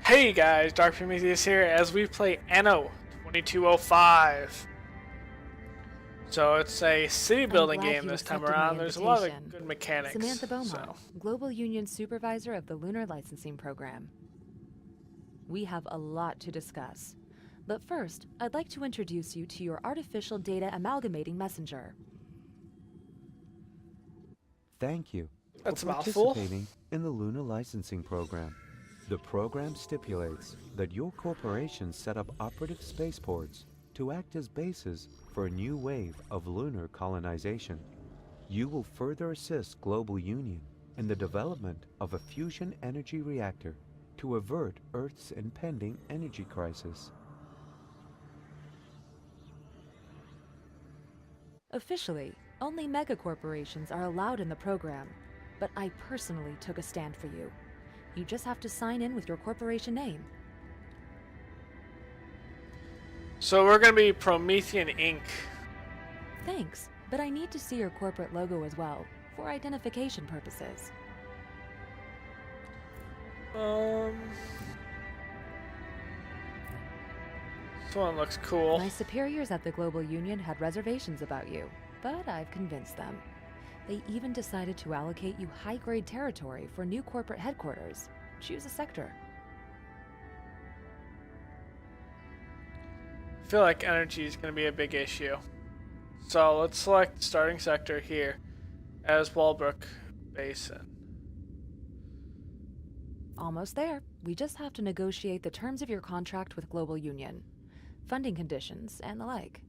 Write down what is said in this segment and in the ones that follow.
Hey guys, Dark Prometheus here as we play Anno 2205. So it's a city I'm building glad game you this time accepted my around. There's a lot of invitation. good mechanics. Samantha Beaumont, So Global Union Supervisor of the Lunar Licensing Program. We have a lot to discuss. But first, I'd like to introduce you to your Artificial Data Amalgamating Messenger. Thank you for that's a mouthful. participating in the Lunar Licensing Program. The program stipulates that your corporation set up operative spaceports to act as bases for a new wave of lunar colonization. You will further assist Global Union in the development of a fusion energy reactor to avert Earth's impending energy crisis. Officially, only megacorporations are allowed in the program, but I personally took a stand for you. You just have to sign in with your corporation name. So we're gonna be Promethean Inc. Thanks, but I need to see your corporate logo as well, for identification purposes. This one looks cool. My superiors at the Global Union had reservations about you, but I've convinced them. They even decided to allocate you high-grade territory for new corporate headquarters. Choose a sector. I feel like energy is gonna be a big issue. So let's select starting sector here as Walbrook Basin. Almost there. We just have to negotiate the terms of your contract with Global Union, funding conditions, and the like.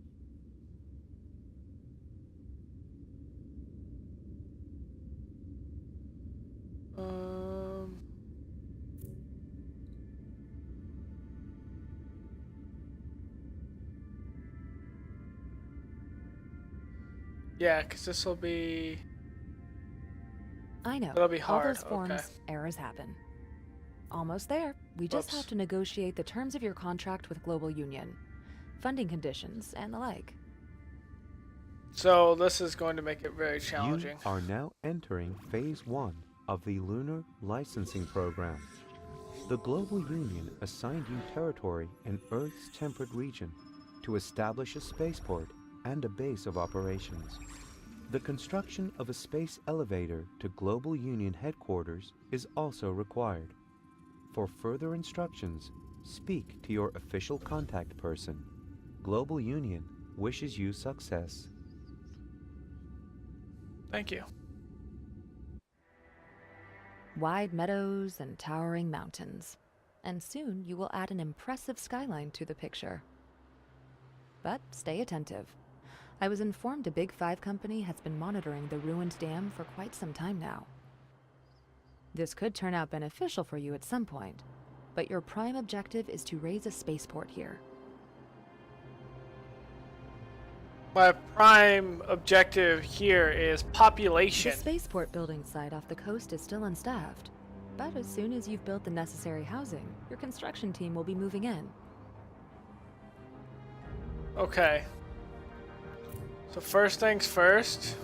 Yeah, because this will be. I know. It'll be All hard. those forms, Okay. errors happen. Almost there. We just Whoops. have to negotiate the terms of your contract with Global Union, funding conditions, and the like. So this is going to make it very You challenging. are now entering Phase 1 of the Lunar Licensing Program. The Global Union assigned you territory in Earth's temperate region to establish a spaceport and a base of operations. The construction of a space elevator to Global Union headquarters is also required. For further instructions, speak to your official contact person. Global Union wishes you success. Thank you. Wide meadows and towering mountains. And soon you will add an impressive skyline to the picture. But stay attentive. I was informed a Big Five company has been monitoring the ruined dam for quite some time now. This could turn out beneficial for you at some point, but your prime objective is to raise a spaceport here. My prime objective here is The population. spaceport building site off the coast is still unstaffed, but as soon as you've built the necessary housing, your construction team will be moving in. Okay. So first things first.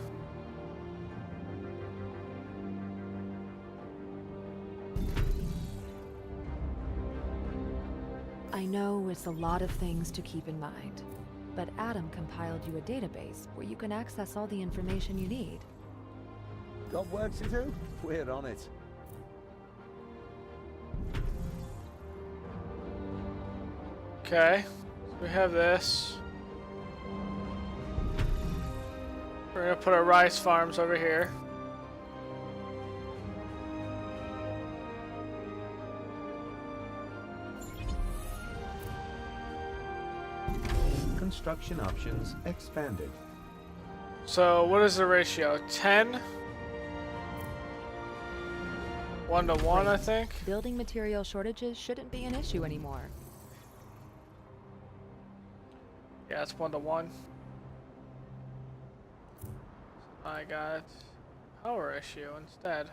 I know it's a lot of things to keep in mind, but Adam compiled you a database where you can access all the information you need. Got work to do? We're on it. Okay. So we have this. We're gonna put our rice farms over here. Construction options expanded. So what is the ratio? 10? 1 to 1, I think. Building material shortages shouldn't be an issue anymore. Yeah, it's 1 to 1. I got power issue instead.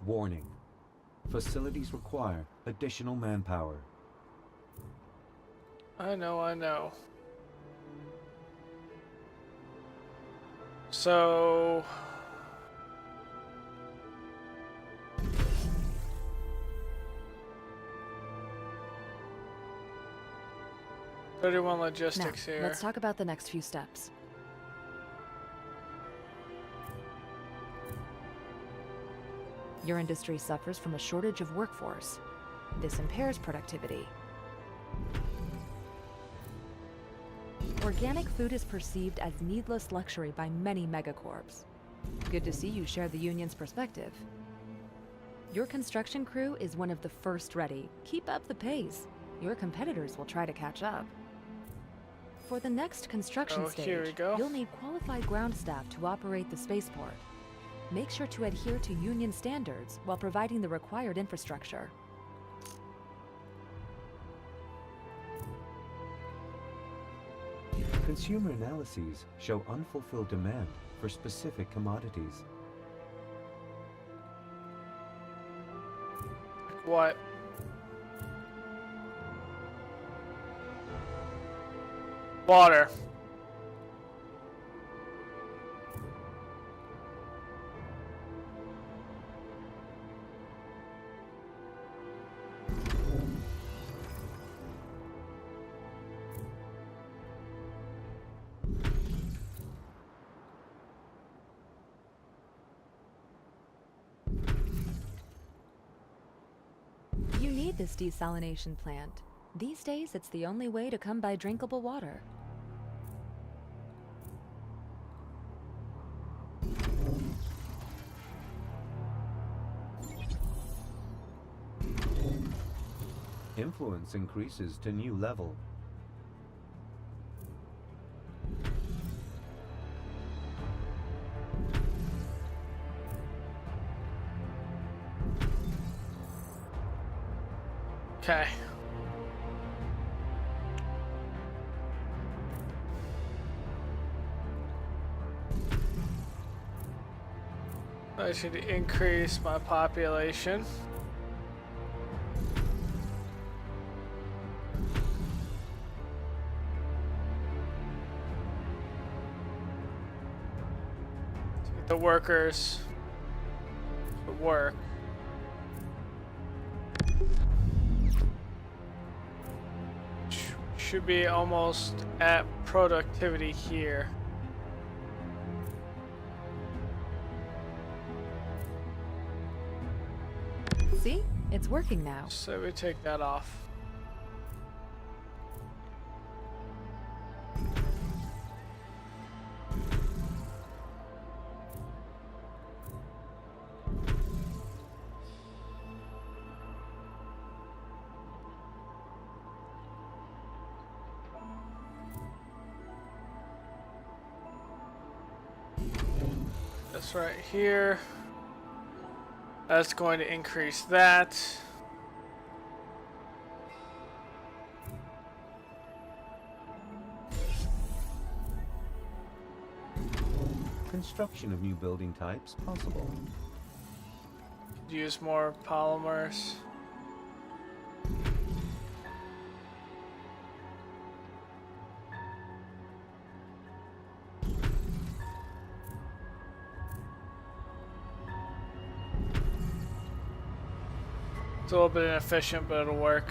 Warning. Facilities require additional manpower. I know, I know. So... 31 logistics Now, here. let's talk about the next few steps. Your industry suffers from a shortage of workforce. This impairs productivity. Organic food is perceived as needless luxury by many megacorps. Good to see you share the union's perspective. Your construction crew is one of the first ready. Keep up the pace. Your competitors will try to catch up. For the next construction Here we stage, go. you'll need qualified ground staff to operate the spaceport. Make sure to adhere to union standards while providing the required infrastructure. Consumer analyses show unfulfilled demand for specific commodities. What? Water. You need this desalination plant. These days, it's the only way to come by drinkable water. Influence increases to new level. Okay. I should increase my population. To get the workers to work. Should be almost at productivity here. See? It's working now. So we take that off. This right here. That's going to increase that. Construction of new building types possible. Use more polymers. It's a little bit inefficient, but it'll work.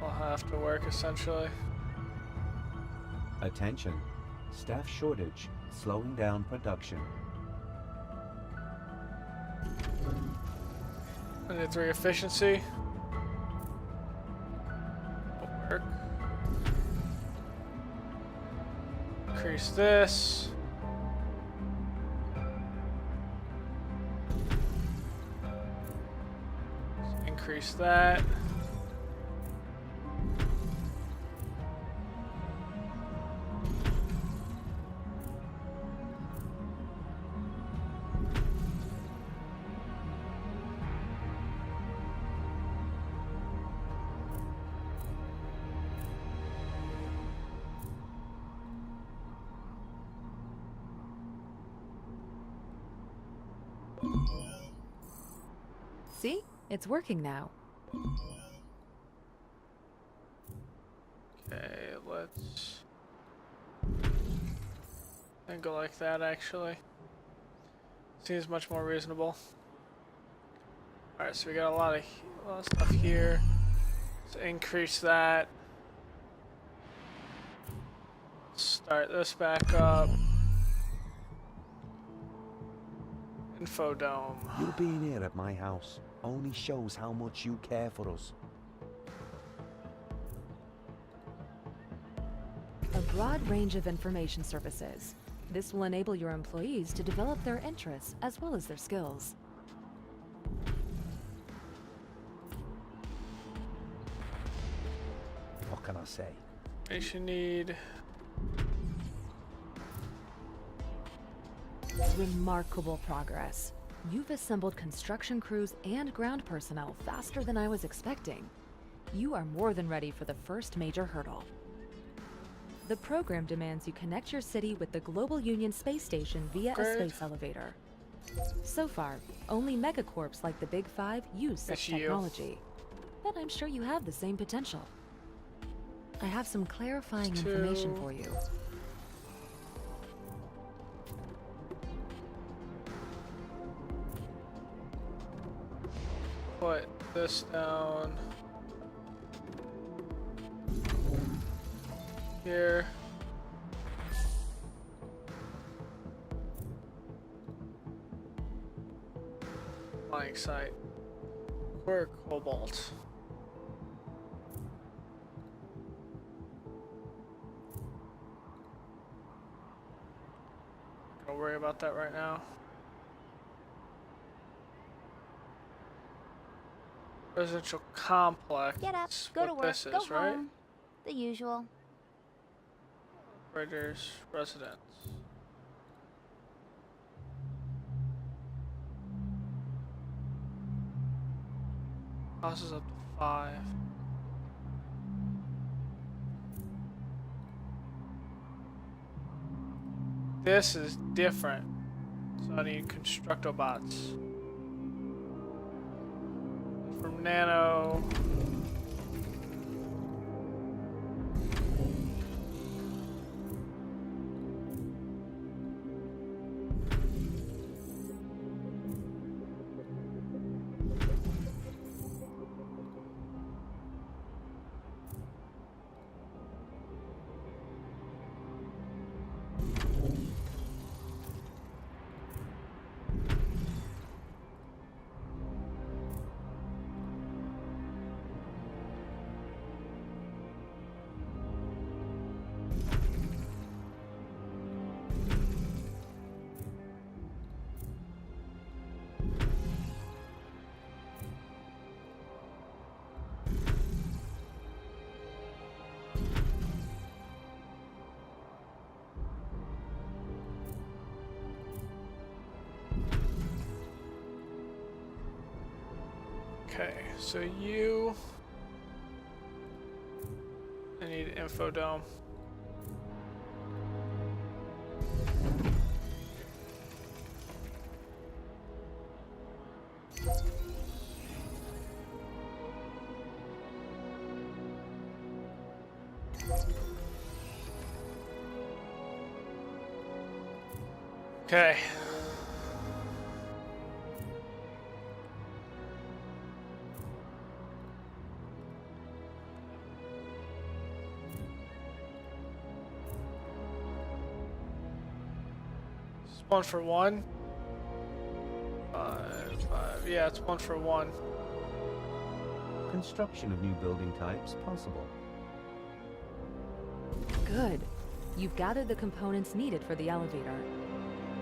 Will have to work essentially. Attention. Staff shortage slowing down production. I need 3 efficiency. Will work. Increase this. Increase that. See? It's working now. Okay, let's and go like that actually. Seems much more reasonable. Alright, so we got a lot of stuff here. Let's increase that. Start this back up. Info dome. You being here at my house only shows how much you care for us. A broad range of information services. This will enable your employees to develop their interests as well as their skills. What can I say? Information need. Remarkable progress. You've assembled construction crews and ground personnel faster than I was expecting. You are more than ready for the first major hurdle. The program demands you connect your city with the Global Union space station via a Great. space elevator. So far, only megacorps like the Big Five use such It's you. technology. But I'm sure you have the same potential. I have some clarifying Two. information for you. Put this down here. Flying site. Core cobalt. Gonna worry about that right now. Residential complex. Get up, That's go to what work, this go is, right? home. The usual. Operators, residence. Houses up to 5. This is different. So I need constructobots. From Nano. Okay, so you. I need info dome. Okay. It's 1 for 1. 5. Yeah, it's 1 for 1. Construction of new building types possible. Good. You've gathered the components needed for the elevator.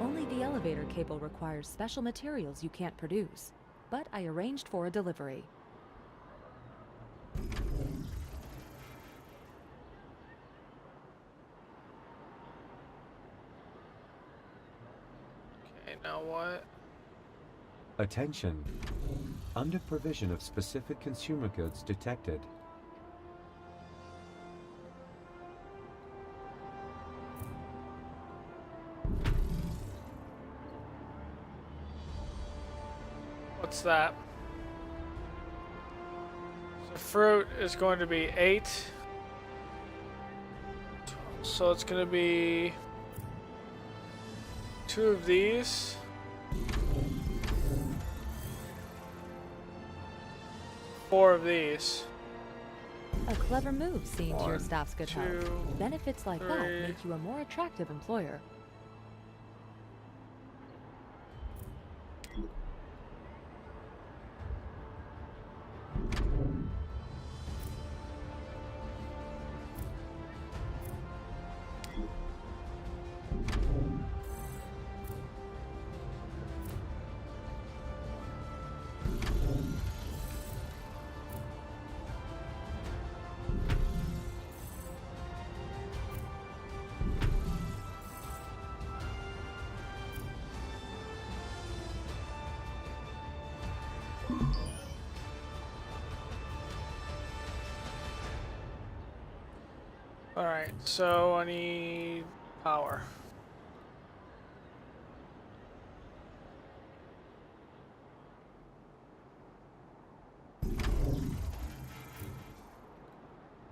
Only the elevator cable requires special materials you can't produce, but I arranged for a delivery. Okay, now what? Attention. Under provision of specific consumer goods detected. What's that? The fruit is going to be 8. So it's going to be 2 of these. 4 of these. A clever move, seeing to your 1, staff's good health. 2, Benefits like that 3. make you a more attractive employer. Alright, so I need power.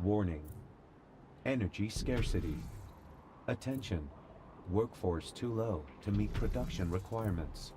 Warning. Energy scarcity. Attention. Workforce too low to meet production requirements.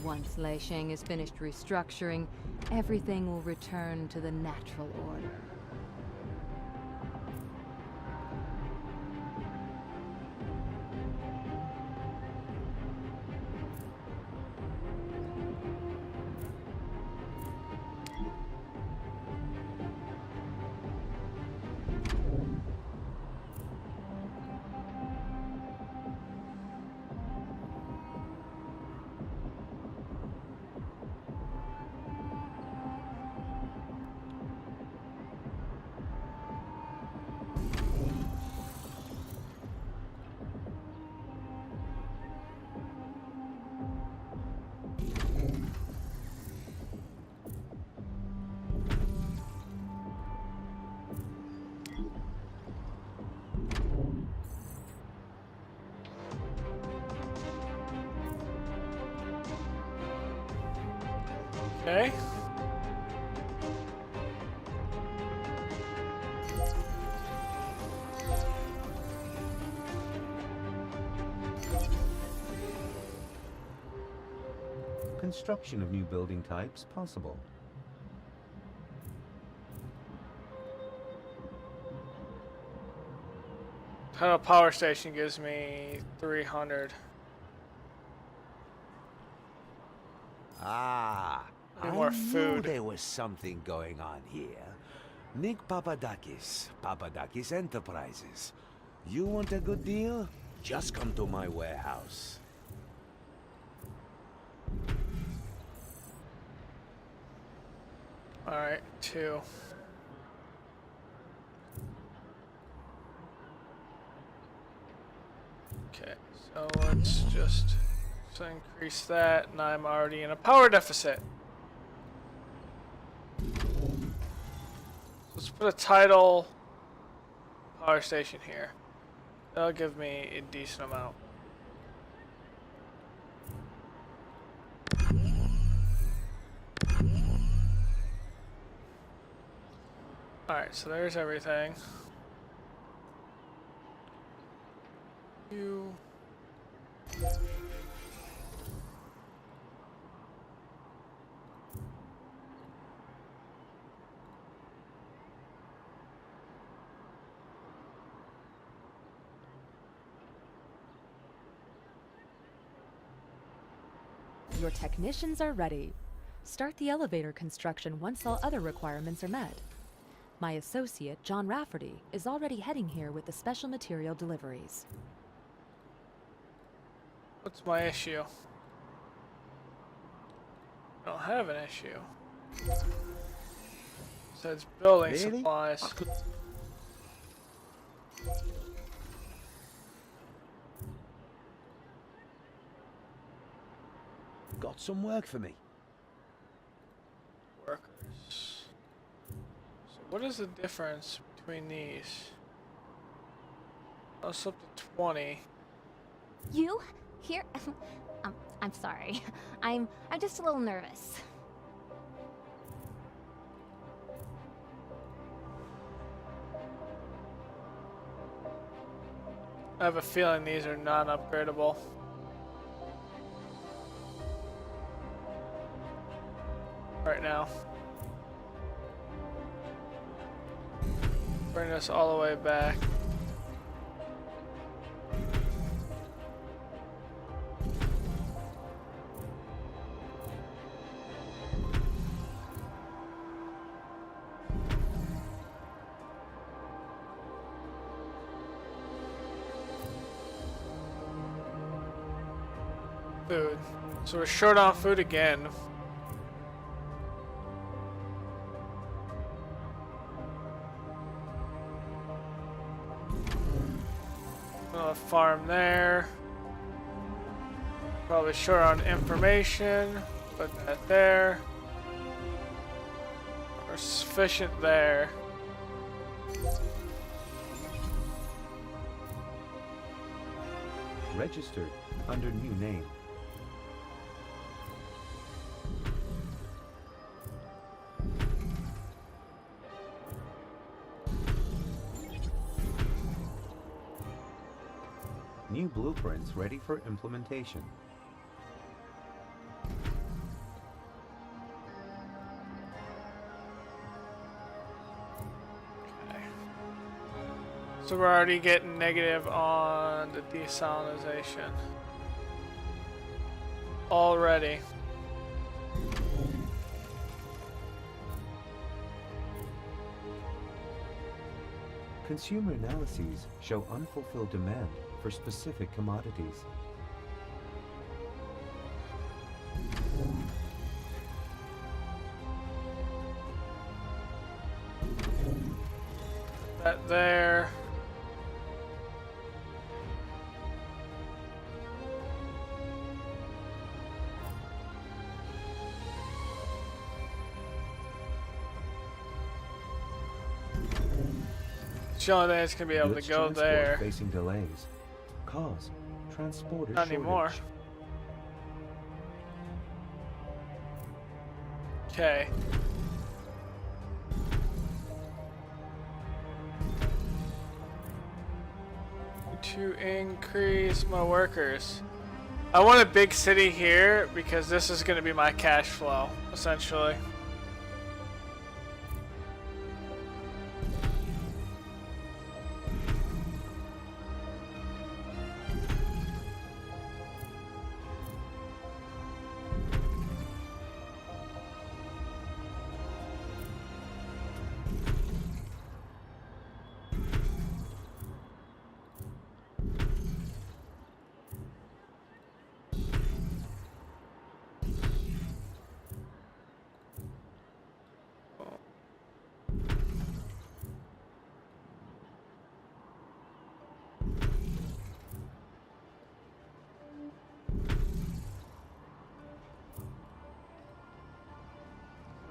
Once Leisheng is finished restructuring, everything will return to the natural order. Okay. Construction of new building types possible. How a power station gives me 300. Ah, Need I more knew food. there was something going on here. Nick Papadakis, Papadakis Enterprises. You want a good deal? Just come to my warehouse. Alright, 2. Okay, so let's just increase that, and I'm already in a power deficit. Let's put a tidal power station here. That'll give me a decent amount. Alright, so there's everything. You. Your technicians are ready. Start the elevator construction once all other requirements are met. My associate, John Rafferty, is already heading here with the special material deliveries. What's my issue? I don't have an issue. So it's building Really? supplies. got some work for me? Workers. So what is the difference between these? Let's up to 20. You? Here? I'm sorry. I'm just a little nervous. I have a feeling these are not upgradable. Right now. Bring us all the way back. Food. So we're short on food again. Farm there. Probably short on information. Put that there. We're sufficient there. Registered under new name. New blueprints ready for implementation. Okay. So we're already getting negative on the desalinization. Already. Consumer analyses show unfulfilled demand for specific commodities. That there. It's the only thing that's gonna be able Goods to go transport there. facing delays. Cause transporter Not shortage. anymore. Okay. To increase my workers. I want a big city here because this is going to be my cash flow, essentially.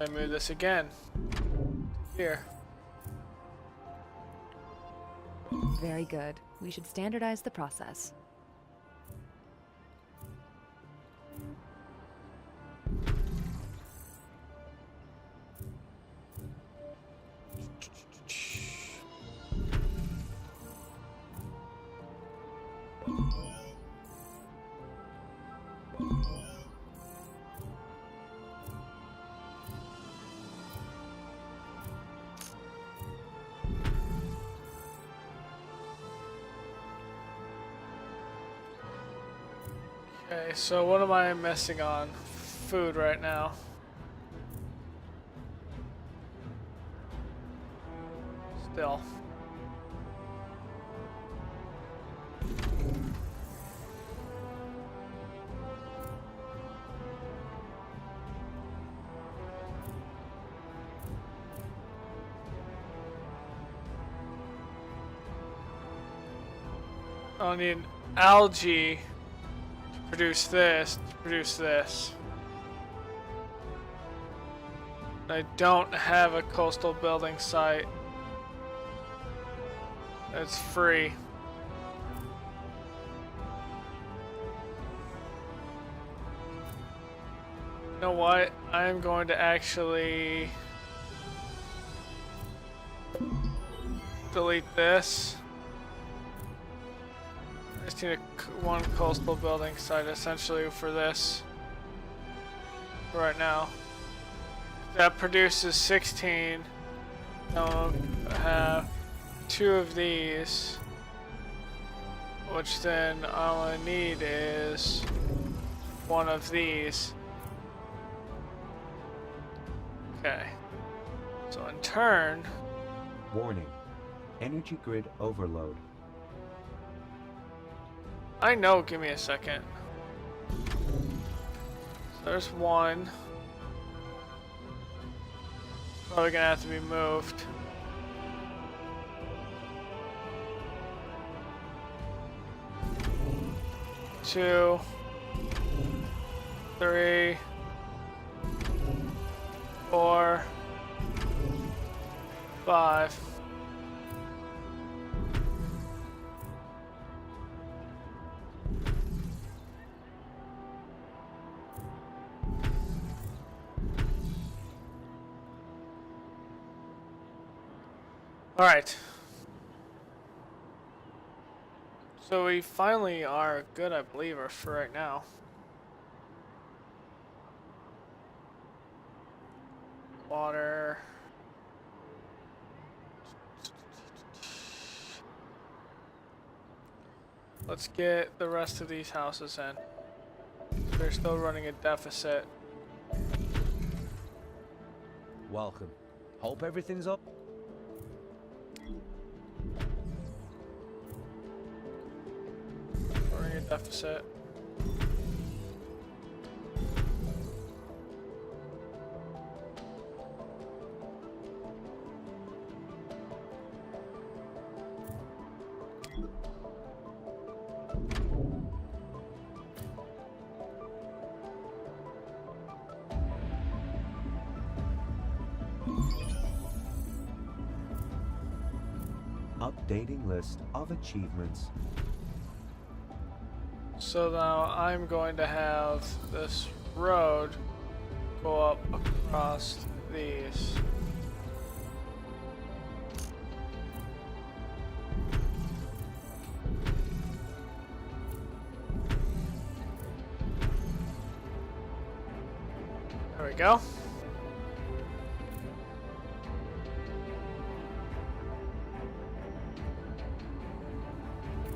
Let me move this again. Here. Very good. We should standardize the process. Okay, so what am I missing on? Food right now. Still. I'll need algae to produce this, I don't have a coastal building site. It's free. You know what? I'm going to actually delete this. I just need one coastal building site essentially for this right now. That produces 16. I'll have 2 of these, which then all I need is 1 of these. Okay. So in turn, Warning. Energy grid overload. I know, give me a second. So there's 1. Probably gonna have to be moved. Two, 3, 4, 5. All right. So we finally are good, I believe, for right now. Water. Let's get the rest of these houses in. They're still running a deficit. Welcome. Hope everything's up. Running a deficit. Updating list of achievements. So now I'm going to have this road go up across these. There we go.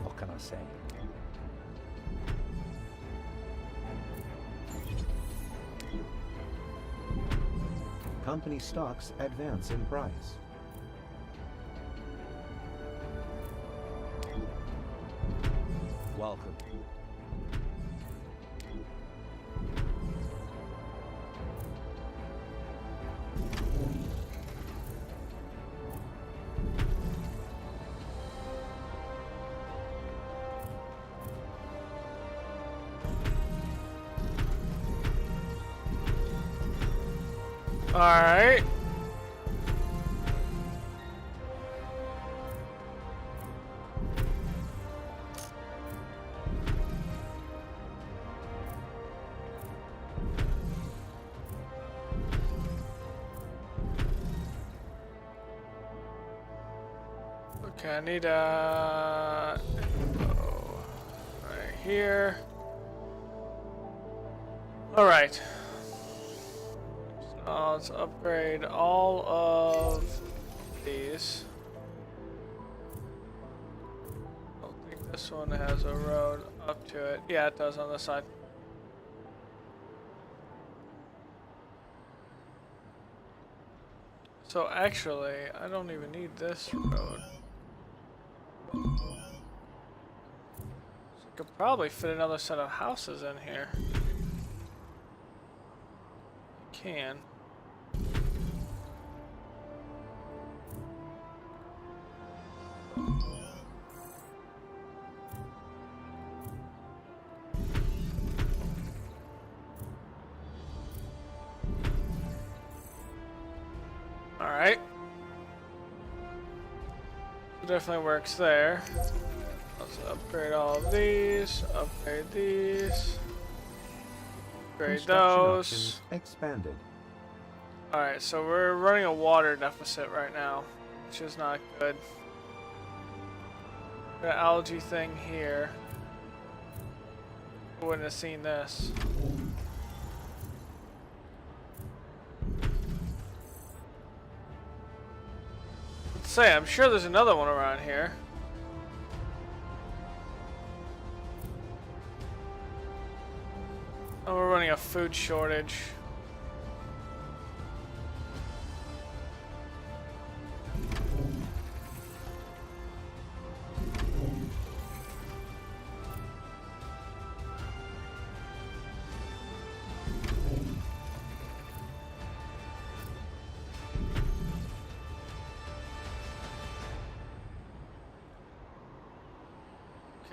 What can I say? Company stocks advance in price. Welcome. All right. Okay, I need a right here. All right. So let's upgrade all of these. I don't think this one has a road up to it. Yeah, it does on the side. So actually, I don't even need this road. So I could probably fit another set of houses in here. Can. It definitely works there. Let's upgrade all of these, upgrade these, upgrade Construction those. options expanded. Alright, so we're running a water deficit right now, which is not good. Got an algae thing here. Wouldn't have seen this. Let's say, I'm sure there's another one around here. Oh, we're running a food shortage.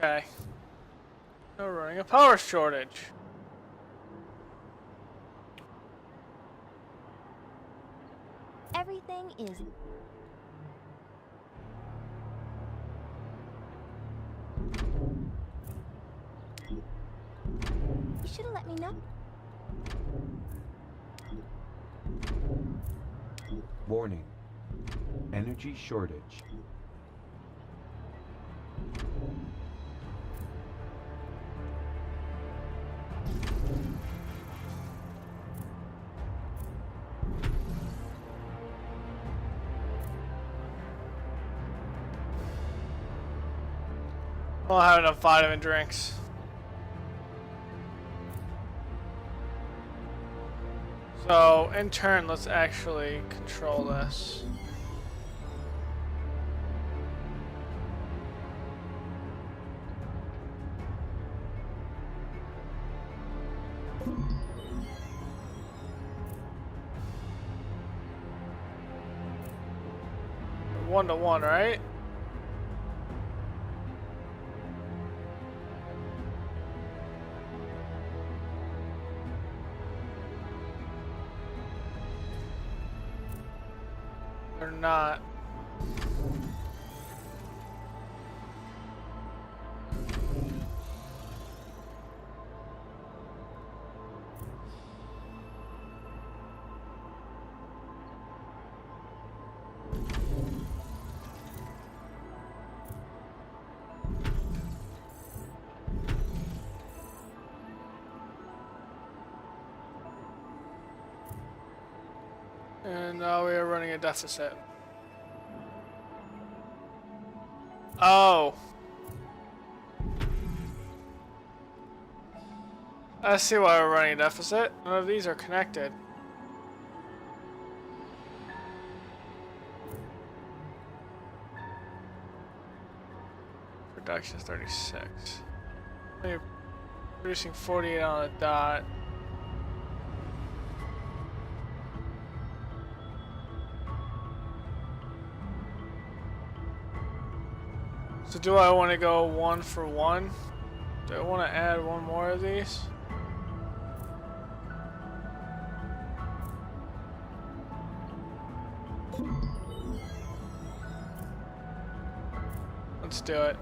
Okay. We're running a power shortage. Everything is. You should have let me know. Warning. Energy shortage. I don't have enough vitamin drinks. So, in turn, let's actually control this. One to one, right? Or not. And now we are running a deficit. Oh. I see why we're running a deficit. None of these are connected. Production is 36. Maybe producing 48 on a dot. So do I want to go 1 for 1? Do I want to add one more of these? Let's do it.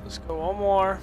Let's go one more.